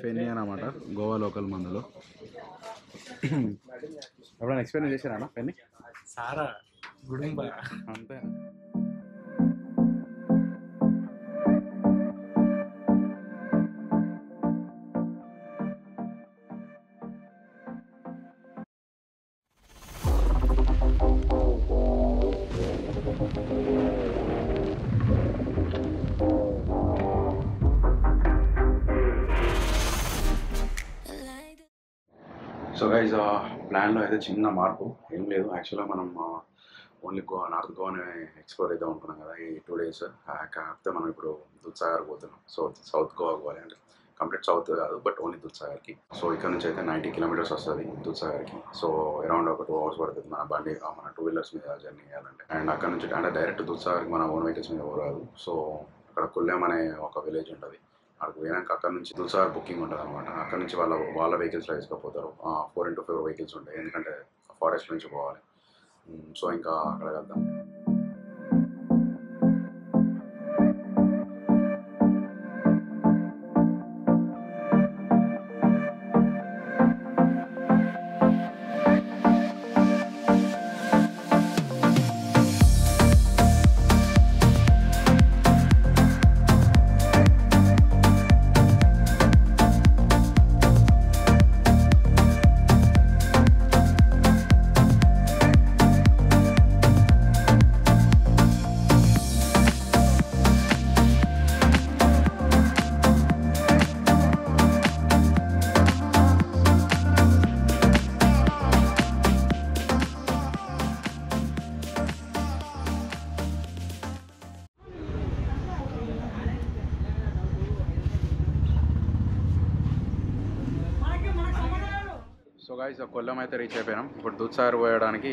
Fanny అన్నమాట, Goa local మందులు. ఎప్పుడైనా ఎక్స్పీరియన్స్ చేశారా ఫెన్నీ? సారా గుడుంబ అంతే. సో గైజ్, ప్లాన్లో అయితే చిన్న మార్పు ఏం లేదు. యాక్చువల్గా మనం ఓన్లీ గోవా, నార్త్ గోవాని ఎక్స్ప్లోర్ అయితే ఉంటున్నాం కదా ఈ 2 days. కాకపోతే మనం ఇప్పుడు దూద్సాగర్ పోతున్నాం. సో సౌత్ గోవా పోవాలి, అంటే కంప్లీట్ సౌత్ కాదు, బట్ ఓన్లీ దూద్సాగర్కి. సో ఇక్కడ నుంచి అయితే 90 kilometers వస్తుంది దూద్సాగర్కి. సో అరౌండ్ ఒక 2 hours పడుతుంది మన బండి, మన 2 wheelers మీద జర్నీ చేయాలంటే. అండ్ అక్కడ నుంచి అంటే డైరెక్ట్ దూద్సాగర్కి మన ఓన్ వెహికల్స్ మీద పోరాదు. సో అక్కడ కుల్లెం అనే ఒక విలేజ్ ఉంటుంది. అక్కడికి పోయినాక అక్కడ నుంచి దూద్సాగర్ బుకింగ్ ఉంటుంది అనమాట. అక్కడ నుంచి వాళ్ళ వెహికల్స్లో వేసుకపోతారు. 4x4 వెహికల్స్ ఉంటాయి, ఎందుకంటే ఫారెస్ట్ నుంచి పోవాలి. సో ఇంకా అక్కడ వెళ్దాం. సో గైస్, కొల్లం అయితే రీచ్ అయిపోయినాం. ఇప్పుడు దూద్సాగర్ పోయడానికి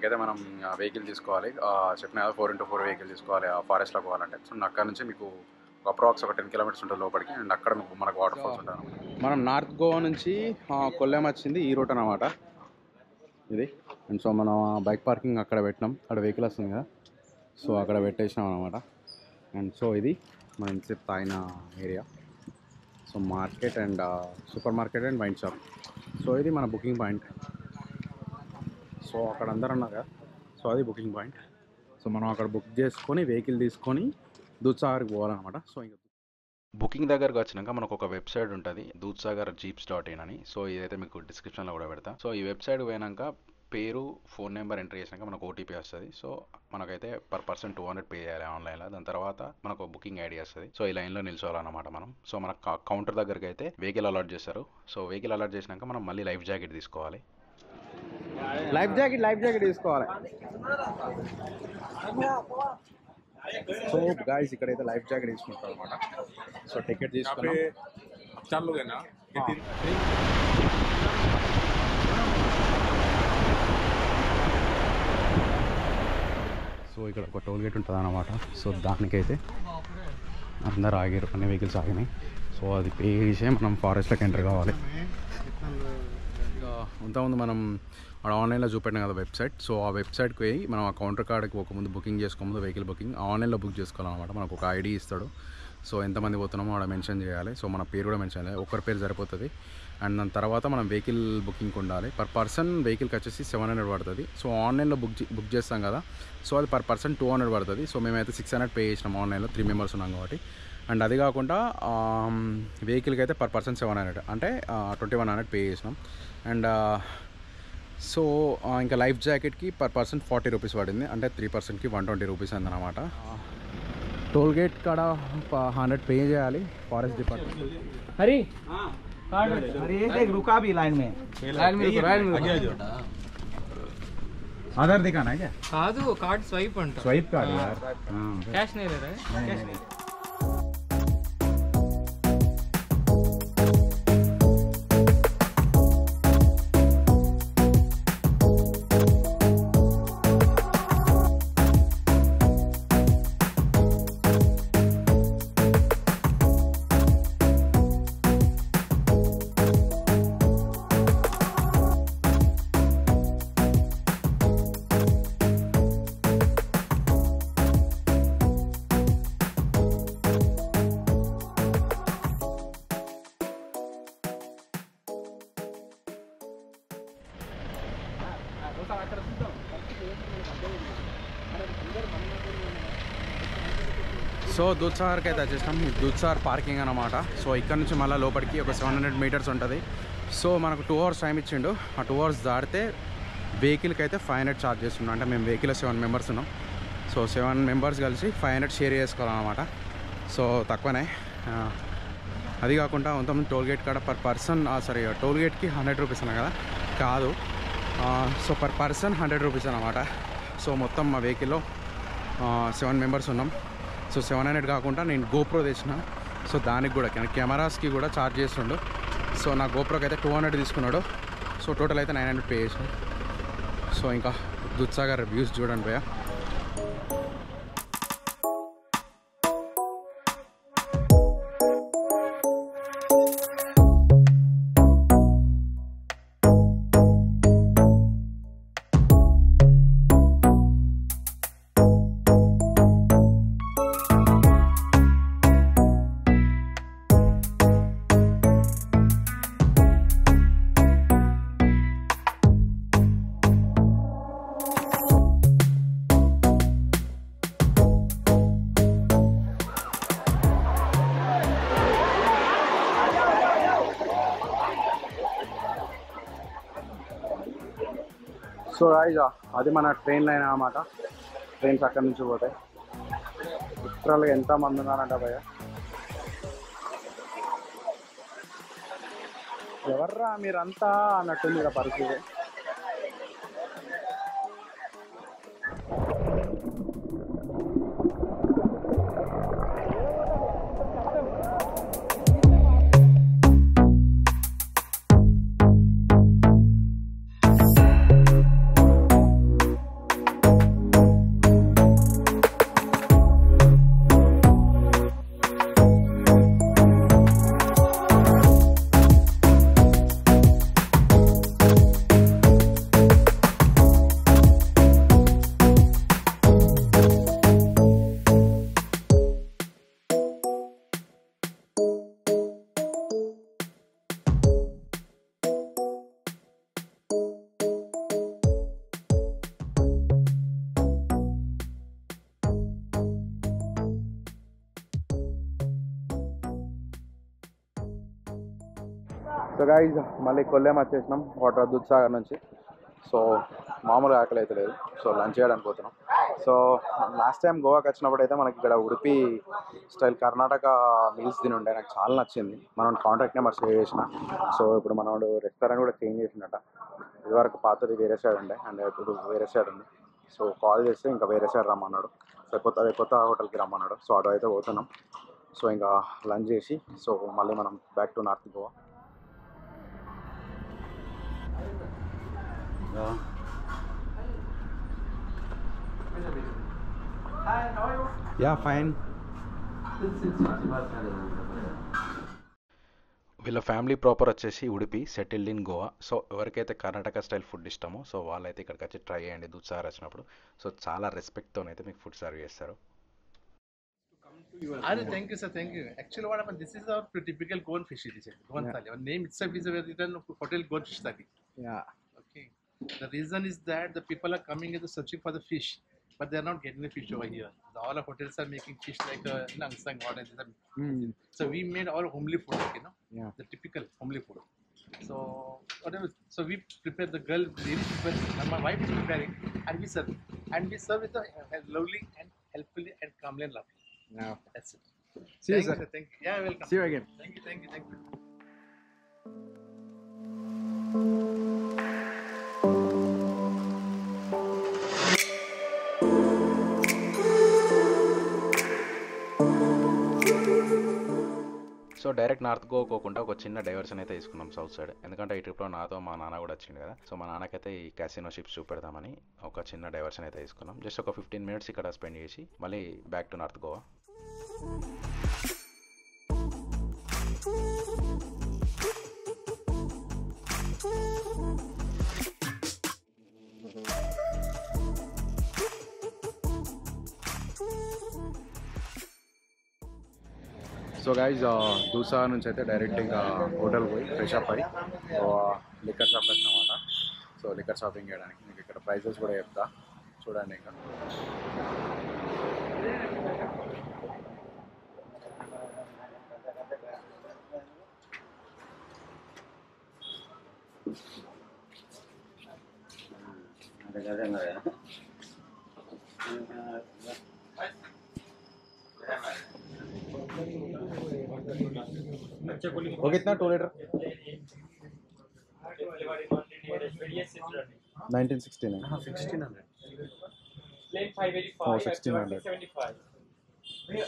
అయితే మనం వెహికల్ తీసుకోవాలి. చెప్పిన కదా 4x4 వెహికల్ తీసుకోవాలి ఫారెస్ట్లో పోవాలంటే. సో అక్కడ నుంచి మీకు అప్రాక్స్ ఒక 10 kilometers ఉంటుంది లోపలికి. అండ్ అక్కడ మనకు వాటర్ ఫాల్స్ ఉంటాయి అనమాట. మనం నార్త్ గోవా నుంచి కొల్లం వచ్చింది ఈ రూట్ అనమాట ఇది. అండ్ సో మనం బైక్ పార్కింగ్ అక్కడ పెట్టినాం. అక్కడ వెహికల్ వస్తుంది కదా, సో అక్కడ పెట్టేసినాం అనమాట. అండ్ సో ఇది మనం ఇంతసేపు తాగిన area. So market and super market and wine shop. So ఇది మన బుకింగ్ పాయింట్. సో అక్కడ అందరు అన్నారు కదా, సో అది బుకింగ్ పాయింట్. సో మనం అక్కడ బుక్ చేసుకొని వెహికల్ తీసుకొని దూద్సాగర్కి పోవాలన్నమాట. సో ఇంకా బుకింగ్ దగ్గరకు వచ్చినాక మనకు ఒక వెబ్సైట్ ఉంటుంది, doodsagarjeeps.in అని. సో ఇదైతే మీకు డిస్క్రిప్షన్లో కూడా పెడతా. సో ఈ వెబ్సైట్ పోయినాక పేరు, ఫోన్ నెంబర్ ఎంటర్ చేసినాక మనకు ఓటీపీ వస్తుంది. సో మనకైతే పర్ పర్సన్ 200 పే చేయాలి ఆన్లైన్లో. దాని తర్వాత మనకు బుకింగ్ ఐడి వస్తుంది. సో ఈ లైన్లో నిల్చోవాలన్నమాట మనం. సో మన కౌంటర్ దగ్గరికి అయితే వెహికల్ అలాట్ చేస్తారు. సో వెహికల్ అలాట్ చేసినాక మనం మళ్ళీ లైఫ్ జాకెట్ తీసుకోవాలి. లైఫ్ జాకెట్ తీసుకోవాలి. సో గాయ్స్, ఇక్కడైతే లైఫ్ జాకెట్ తీసుకుంటారు అనమాట. సో టికెట్ తీసుకున్నాం. సో ఇక్కడ ఒక టోల్ గేట్ ఉంటుంది అన్నమాట. సో దానికైతే అందరు ఆగారు, అన్ని వెహికల్స్ ఆగినాయి. సో అది పే చేసే మనం ఫారెస్ట్లోకి ఎంటర్ కావాలి. ఇంతకుముందు మనం ఆన్లైన్లో చూపెట్టినాం కదా వెబ్సైట్. సో ఆ వెబ్సైట్కి పోయి మనం ఆ కౌంటర్ కార్డ్కి ఒక ముందు బుకింగ్ చేసుకోముందు వెహికల్ బుకింగ్ ఆన్లైన్లో బుక్ చేసుకోవాలన్నమాట. మనకు ఒక ఐడి ఇస్తాడు. సో ఎంతమంది పోతున్నామో అక్కడ మెన్షన్ చేయాలి. సో మన పేరు కూడా మెన్షన్ చేయాలి, ఒక్కరి పేరు సరిపోతుంది. అండ్ దాని తర్వాత మనం వెహికల్ బుకింగ్ ఉండాలి. పర్ పర్సన్ వెహికల్కి వచ్చేసి 700 పడుతుంది. సో ఆన్లైన్లో బుక్ చేస్తాం కదా, సో అది పర్ పర్సన్ 200 పడుతుంది. సో మేమైతే 600 పే చేసినాం ఆన్లైన్లో, 3 members ఉన్నాం కాబట్టి. అండ్ అది కాకుండా వెహికల్కి అయితే పర్ పర్సన్ 700, అంటే 2100 పే చేసినాం. అండ్ సో ఇంకా లైఫ్ జాకెట్కి పర్ పర్సన్ 40 rupees పడింది, అంటే 3 personకి 120 rupees అయిందన్నమాట. టోల్ గేట్ కాడ 100 పే చేయాలి ఫారెస్ట్ డిపార్ట్మెంట్. हरी अरे एक रुका भी लाइन में आधार दिखाना है क्या? కాదు కార్డ్ స్వైప్ అంట. स्वाइप कार्ड यार, कैश नहीं ले रहा है, कैश नहीं. సో దూద్సాగర్కి అయితే వచ్చేసినాం. ఈ దూద్సాగర్ పార్కింగ్ అన్నమాట. సో ఇక్కడ నుంచి మళ్ళీ లోపలికి ఒక 700 మీటర్స్ ఉంటుంది. సో మనకు 2 hours టైం ఇచ్చిండు. ఆ 2 hours దాటితే వెహికల్కి అయితే 500 ఛార్జ్ చేస్తున్నాం. అంటే మేము వెహికల్లో 7 మెంబర్స్ ఉన్నాం. సో 7 మెంబర్స్ కలిసి 500 షేర్ చేసుకోవాలన్నమాట. సో తక్కువనే. అది కాకుండా మొత్తం టోల్గేట్ కాడ పర్ పర్సన్ టోల్గేట్కి 100 రూపీస్ అన్నా కదా, కాదు. సో పర్ పర్సన్ 100 రూపీస్ అన్నమాట. సో మొత్తం మా వెహికల్లో 7 మెంబర్స్ ఉన్నాం. సో 700 కాకుండా నేను గోప్రో తెచ్చిన. సో దానికి కూడా కెమెరాస్కి కూడా ఛార్జ్ చేస్తుండు. సో నా గోప్రోకి అయితే 200 తీసుకున్నాడు. సో టోటల్ అయితే 900 పే చేసిన. సో ఇంకా దూద్సాగర్ వ్యూస్ చూడండి భయ్యా. సో ఇక అది మన ట్రైన్ లైన్ అన్నమాట. ట్రైన్స్ అక్కడి నుంచి పోతాయి. లిటరల్గా ఎంతమంది ఉన్నారంట భయ్య. ఎవర్రా మీరంతా అన్నట్టుంది ఇక్కడ పరిస్థితి. సో గైజ్ మళ్ళీ కొల్లేం వచ్చేసినాం వాటర్ దూద్సాగర్ నుంచి. సో మామూలుగా ఆకలి అయితే లేదు. సో లంచ్ చేయడానికి పోతున్నాం. సో లాస్ట్ టైం గోవాకి వచ్చినప్పుడు అయితే మనకి ఇక్కడ ఉడిపి స్టైల్ కర్ణాటక మీల్స్ తిని ఉండే. నాకు చాలా నచ్చింది. మనం కాంటాక్ట్ నెంబర్ సేవ్ చేసిన. సో ఇప్పుడు మనోడు రెస్టారెంట్ కూడా చేంజ్ చేసినట్ట. ఇదివరకు పాతది వేరే సైడ్ ఉండే అండ్ ఇప్పుడు వేరే సైడ్ ఉంది. సో కాల్ చేస్తే ఇంకా వేరే సైడ్ రమ్మన్నాడు. సో కొత్త హోటల్కి రమ్మన్నాడు. సో అటు అయితే పోతున్నాం. సో ఇంకా లంచ్ చేసి సో మళ్ళీ మనం back to north Goa. Hi, how are you? Yeah fine. వీళ్ళ ఫ్యామిలీ ప్రాపర్ వచ్చేసి Udupi, settled in Goa. So ఎవరికైతే కర్ణాటక స్టైల్ ఫుడ్ ఇష్టమో సో వాళ్ళైతే ఇక్కడికి వచ్చి ట్రై చేయండి దూద్సాగర్ వచ్చినప్పుడు. సో చాలా రెస్పెక్ట్తోనైతే మీకు ఫుడ్ సర్వ్ చేస్తారు. Thank you, sir. Thank you. Actually, what happened? This is our typical Goan fish dish. Goan thali. Our name itself is a written hotel Goan fish thali. Yeah. Okay. The reason is that the people are coming and searching for the fish, but they are not getting the fish over here. All our hotels are making fish like langsang or so we made all homely food, like, Yeah. the typical homely food. So whatever. So we prepare, the girl really prepares, and my wife is preparing, and we serve with a lovely and helpfully and calmly and lovely. Yeah. That's it. See you, Thank sir. Thank you. Yeah, welcome. See you again. Thank you. Thank you. Thank you. So direct north Goa పోకుండా ఒక చిన్న diversion అయితే తీసుకున్నాం south side. ఎందుకంటే ఈ ట్రిప్లో నాతో మా నాన్న కూడా వచ్చింది కదా. సో మా నాన్నకైతే ఈ క్యాసినో షిప్స్ చూపెడదామని ఒక చిన్న డైవర్షన్ అయితే తీసుకున్నాం. జస్ట్ ఒక 15 minutes ఇక్కడ స్పెండ్ చేసి మళ్ళీ back to north Goa. So guys Dudhsagar నుంచి అయితే డైరెక్ట్ ఇంకా హోటల్ పోయి ఫ్రెష్ అప్ అయ్యి లిక్కర్ షాప్ వచ్చామన్నమాట. సో లిక్కర్ షాపింగ్ చేయడానికి మీకు ఇక్కడ ప్రైజెస్ కూడా చెప్తా చూడండి. ఇంకా वो कितना 2 litre 1969 1600. Oh, 1600.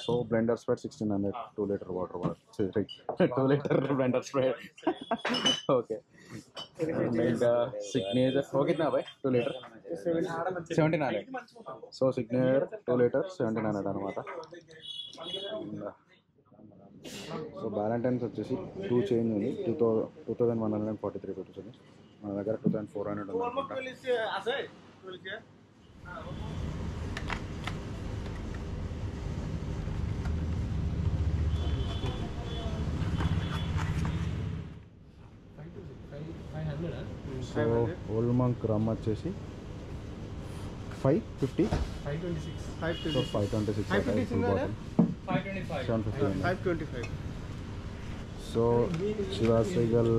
So blender spread 1600 2 liter water 2 liter blender spread. Okay. And signature वो कितना भाई 2 liter 1700. So signature 2 liter 1700 అనమాట. సో వ్యాలంటైన్స్ వచ్చేసి 2 చేంజ్ ఉంది 2143 రూపీస్ ఉంది మన దగ్గర 2400 ఉంది సో ఓల్డ్ మంక్ రమ్ వచ్చేసి 550 సో 526 సో శివాశ్రీగల్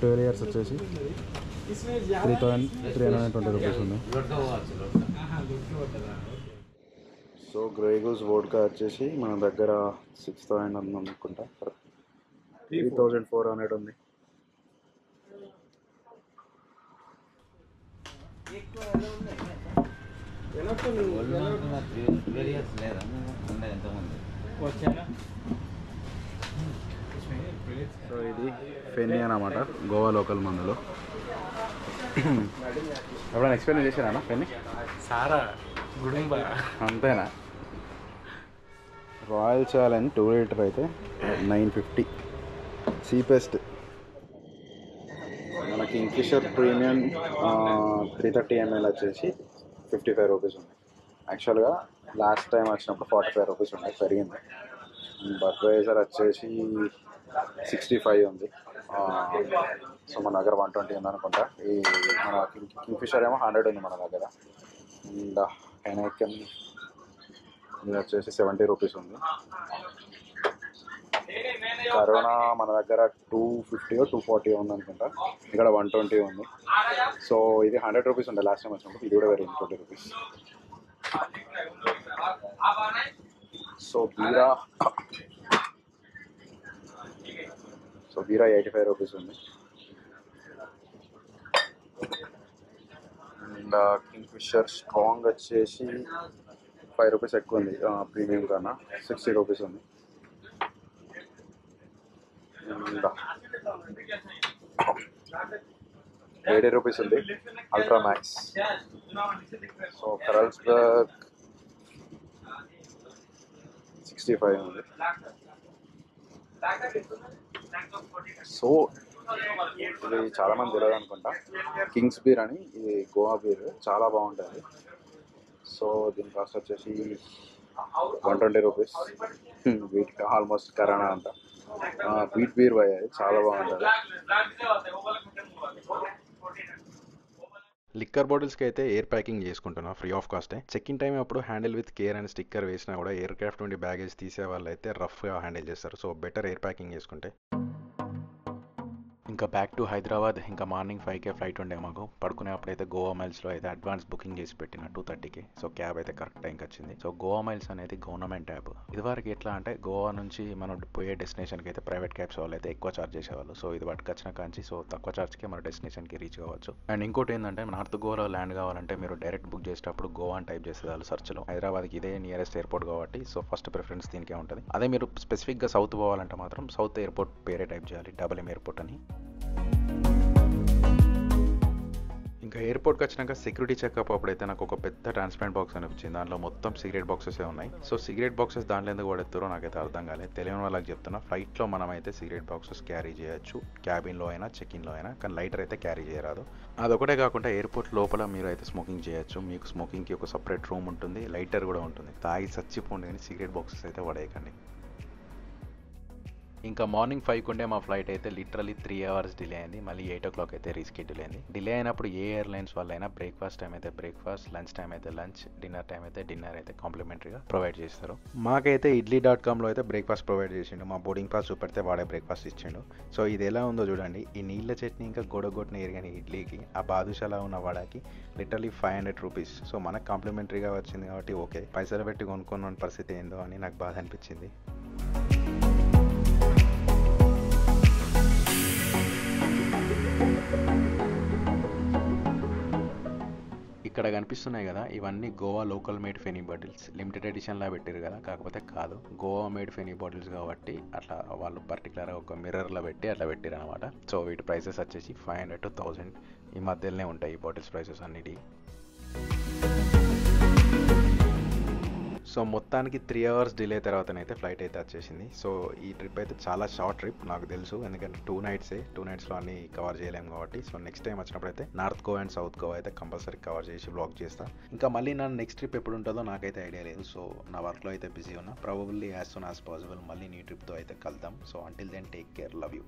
12 ఇయర్స్ వచ్చేసి 3320 రూపీస్ ఉంది సో గ్రేగూస్ వోడ్కా వచ్చేసి మన దగ్గర 6000 ఉంది అనుకుంటా 3400 ఉంది సో ఇది ఫెన్నీ అన్నమాట గోవా లోకల్ మందులు ఎప్పుడైనా ఎక్స్పీరియన్స్ చేశారా ఫెన్నీ సారా గుడుంబ అంతేనా రాయల్ ఛాలెంజ్ 2 లీటర్ అయితే 950 చీపెస్ట్ మన కింగ్ఫిషర్ ప్రీమియం 330 ml వచ్చేసి 55 రూపీస్ ఉంది యాక్చువల్గా లాస్ట్ టైం వచ్చినప్పుడు 45 రూపీస్ ఉంది పెరిగింది బడ్వైజర్ వచ్చేసి 65 ఉంది సో మన దగ్గర 120 ఉంది అనుకుంటా ఈ మన కింగ్ఫిషర్ ఏమో 100 ఉంది మన దగ్గర అండ్ హెనైకెన్ ఇది వచ్చేసి 70 రూపీస్ ఉంది కరోనా మన దగ్గర 250 240 ఉంది అనుకుంటా ఇక్కడ 120 ఉంది సో ఇది 100 రూపీస్ ఉండే లాస్ట్ టైం వచ్చినప్పుడు ఇది కూడా పెరిగింది 20 రూపీస్ సో బీరా 85 రూపీస్ ఉంది అండ్ కింగ్ఫిషర్ స్ట్రాంగ్ వచ్చేసి 5 రూపీస్ ఎక్కువ ఉంది ప్రీమియం కన్నా 60 రూపీస్ ఉంది అండ్ 80 రూపీస్ ఉంది అల్ట్రా మ్యాక్స్ సో కరల్స్బర్గ్ 65 ఉంది సో ఇది చాలామంది తెలియదు అనుకుంటా కింగ్స్ బీర్ అని ఇది గోవా బీర్ చాలా బాగుంటుంది సో దీని కాస్ట్ వచ్చేసి 120 రూపీస్ వీటికి ఆల్మోస్ట్ కరోనా అంట వీట్ బీర్ పోయాయి చాలా బాగుంటుంది లిక్కర్ బాటిల్స్కి అయితే ఎయిర్ ప్యాకింగ్ చేసుకుంటున్నా ఫ్రీ ఆఫ్ కాస్టే చెక్ ఇన్ టైం అప్పుడు హ్యాండిల్ విత్ కేర్ అని స్టిక్కర్ వేసినా కూడా ఎయిర్ క్రాఫ్ట్ నుండి బ్యాగేజ్ తీసే వాళ్ళు అయితే రఫ్గా హ్యాండిల్ చేస్తారు సో బెటర్ ఎయిర్ ప్యాకింగ్ చేసుకుంటే ఇంకా బ్యాక్ టు హైదరాబాద్ ఇంకా మార్నింగ్ 5కే ఫ్లైట్ ఉండే మాకు పడుకునేప్పుడు అయితే గోవా మైల్స్లో అయితే అడ్వాన్స్ బుకింగ్ చేసి పెట్టిన 2:30కి సో క్యాబ్ అయితే కరెక్ట్ టైంకి వచ్చింది సో గోవా మైల్స్ అనేది గవర్నమెంట్ యాప్ ఇదివరకు ఎట్లా అంటే గోవా నుంచి మనం పోయే డెస్టినేషన్కి అయితే ప్రైవేట్ క్యాబ్స్ వాళ్ళు అయితే ఎక్కువ ఛార్జ్ చేసేవాళ్ళు సో ఇది వాటికి వచ్చిన కాంచి సో తక్కువ ఛార్జ్కి మన డెస్టినేషన్కి రీచ్ కావచ్చు అండ్ ఇంకోటి ఏంటంటే నార్త్ గోవాలో ల్యాండ్ కావాలంటే మీరు డైరెక్ట్ బుక్ చేసేటప్పుడు గోవా అని టైప్ చేసేవాళ్ళు సర్చ్లో హైదరాబాద్కి ఇదే నియరెస్ట్ ఎయిర్పోర్ట్ కాబట్టి సో ఫస్ట్ ప్రిఫరెన్స్ దీనికే ఉంటుంది అదే మీరు స్పెసిఫిక్గా సౌత్ పోవాలంటే మాత్రం సౌత్ ఎయిర్పోర్ట్ పేరే టైప్ చేయాలి డబుల్ ఎయిర్పోర్ట్ అని ఇంకా ఎయిర్పోర్ట్కి వచ్చినాక సెక్యూరిటీ చెకప్ అప్పుడైతే నాకు ఒక పెద్ద ట్రాన్స్పరెంట్ బాక్స్ అనిపించింది దాంట్లో మొత్తం సిగరెట్ బాక్సెస్ ఉన్నాయి సో సిగరెట్ బాక్సెస్ దాంట్లో ఎందుకు పడేస్తారో నాకైతే అర్థం కాలేదు తెలియని వాళ్ళకి చెప్తున్నా ఫ్లైట్లో మనమైతే సిగరెట్ బాక్సెస్ క్యారీ చేయొచ్చు క్యాబిన్లో అయినా చెక్ఇన్లో అయినా కానీ లైటర్ అయితే క్యారీ చేయరాదు అదొకటే కాకుండా ఎయిర్పోర్ట్ లోపల మీరు అయితే స్మోకింగ్ చేయొచ్చు మీకు స్మోకింగ్కి ఒక సపరేట్ రూమ్ ఉంటుంది లైటర్ కూడా ఉంటుంది తాగి చచ్చిపోండి కానీ సిగరెట్ బాక్సెస్ అయితే పడేయకండి ఇంకా మార్నింగ్ 5కి ఉండే మా ఫ్లైట్ అయితే లిటరలీ 3 hours డిలే అయింది. మళ్ళీ 8 o'clock అయితే రీస్కెడ్యూల్ అయింది. డిలే అయినప్పుడు ఏ ఎయిర్లైన్స్ వాళ్ళైనా బ్రేక్ఫాస్ట్ టైం అయితే బ్రేక్ఫాస్ట్, లంచ్ టైం అయితే లంచ్, డిన్నర్ టైం అయితే డిన్నర్ అయితే కాంప్లిమెంటరీగా ప్రొవైడ్ చేస్తారు. మాకైతే idli.comలో అయితే బ్రేక్ఫాస్ట్ ప్రొవైడ్ చేసిండు. మా బోర్డింగ్ పాస్ చూపెడితే వాడే బ్రేక్ఫాస్ట్ ఇచ్చిండు. సో ఇది ఎలా ఉందో చూడండి. ఈ నీళ్ళ చట్నీ ఇంకా గొడగొట్టిన ఎరిగిన ఇడ్లీకి ఆ బాదుషాలా ఉన్న వడకి లిటరలీ 500 రూపీస్. సో మనకు కాంప్లిమెంటరీగా వచ్చింది కాబట్టి ఓకే, పైసలు పెట్టి కొనుక్కున్న పరిస్థితి ఏందో అని నాకు బాధ అనిపించింది. ఇక్కడ కనిపిస్తున్నాయి కదా, ఇవన్నీ Goa local made feni bottles. Limited ఎడిషన్లా పెట్టారు కదా, కాకపోతే కాదు, గోవా మేడ్ ఫెనీ బాటిల్స్ కాబట్టి అట్లా వాళ్ళు పర్టికులర్గా ఒక మిర్రర్లో పెట్టి అట్లా పెట్టారు అనమాట. సో వీటి ప్రైసెస్ వచ్చేసి 500 to 1000 ఈ మధ్యలోనే ఉంటాయి ఈ బాటిల్స్ ప్రైసెస్ అన్నిటి. సో మొత్తానికి 3 hours డిలే తర్వాతనైతే ఫ్లైట్ అయితే వచ్చేసింది. సో ఈ ట్రిప్ అయితే చాలా షార్ట్ ట్రిప్ నాకు తెలుసు, ఎందుకంటే 2 nights అన్ని కవర్ చేయలేము కాబట్టి. సో నెక్స్ట్ టైం వచ్చినప్పుడు అయితే north Goa and south Goa అయితే కంపల్సరీ కవర్ చేసి వ్లాగ్ చేస్తా. ఇంకా మళ్ళీ నా నెక్స్ట్ ట్రిప్ ఎప్పుడు ఉంటుందో నాకైతే ఐడియా లేదు. సో నా వర్క్లో అయితే బిజీ ఉన్నా. Probably as soon as possible మళ్ళీ నీ ట్రిప్తో అయితే కలుద్దాం. So until then take care, love you.